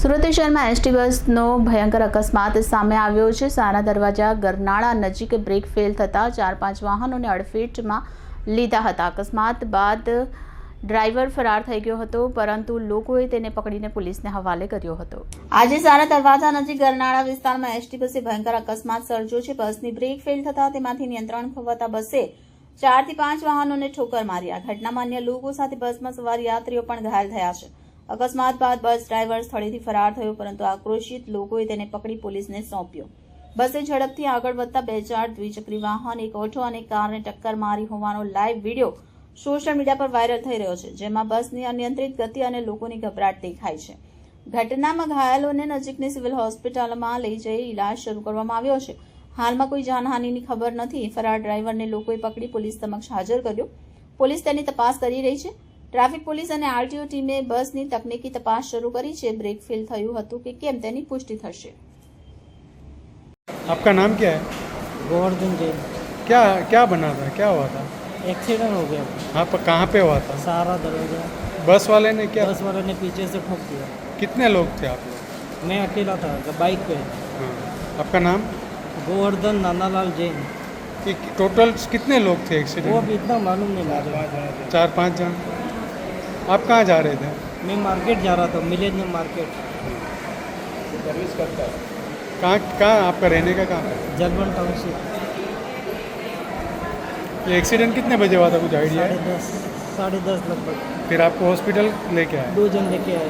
સુરત શહેરમાં એસટી બસનો ભયંકર અકસ્માત સામે આવ્યો છે। સારા દરવાજા ગરનાળા નજીક બ્રેક ફેલ થતાં 4-5 વાહનોને અડફેટમાં લીધા હતા। અકસ્માત બાદ ડ્રાઈવર ફરાર થઈ ગયો હતો, પરંતુ લોકોએ તેને પકડીને પોલીસને હવાલે કર્યો હતો। આજે સારા દરવાજા નજીક ગરનાળા વિસ્તારમાં એસટી બસે ભયંકર અકસ્માત સર્જ્યો છે। બસની બ્રેક ફેલ થતાં તેમાંથી નિયંત્રણ ખોવાતા બસે 4 થી 5 વાહનોને ઠોકર મારી। આ ઘટનામાં અન્ય લોકો સાથે બસમાં સવાર યાત્રીઓ પણ ઘાયલ થયા છે। અકસ્માત બાદ બસ ડ્રાઈવર સ્થળેથી ફરાર થયો, પરંતુ આક્રોશિત લોકોએ તેને પકડી પોલીસને સોંપ્યો। બસે ઝડપથી આગળ વધતા 2-4 દ્વિચક્રી વાહન, એક ઓટો અને કારને ટક્કર મારી હોવાનો લાઈવ વિડીયો સોશિયલ મીડિયા પર વાયરલ થઈ રહ્યો છે, જેમાં બસની અનિયંત્રિત ગતિ અને લોકોની ગભરાટ દેખાય છે। ઘટનામાં ઘાયલોને નજીકની સિવિલ હોસ્પિટલમાં લઈ જઈ ઇલાજ શરૂ કરવામાં આવ્યો છે। હાલમાં કોઈ જાનહાનિની ખબર નથી। ફરાર ડ્રાઈવરને લોકોએ પકડી પોલીસ સમક્ષ હાજર કર્યો। પોલીસ તેની તપાસ કરી રહી છે। ट्रैफिक पुलिस और आरटीओ टीमे बस की तकनीकी तपास शुरू करी है। ब्रेक फेल थयुं हतुं कि केम तेनी पुष्टि थशे। आपका नाम क्या है? गोवर्धन जैन। क्या क्या बना था, क्या हुआ था? एक्सीडेंट हो गया। हाँ, पर कहाँ पे हुआ था? सारा दरवाजा। बस वाले ने क्या? बस वाले ने पीछे से ठोक दिया। कितने लोग थे आप लोग? मैं अकेला था बाइक पे। हाँ। आपका नाम? गोवर्धन नानालाल जैन। टोटल कितने लोग थे वो एक्सीडेंट? अभी इतना मालूम नहीं मुझे। 4-5 जन। आप कहाँ जा रहे थे? मैं मार्केट जा रहा था, मिलेनियम मार्केट। सर्विस करता है। कहाँ आपका रहने का कहाँ है? जलवन टाउनशिप। ये एक्सीडेंट कितने बजे हुआ था, कुछ आइडिया है? 10:30 लगभग। फिर आपको हॉस्पिटल लेके आए? 2 जन लेके आए।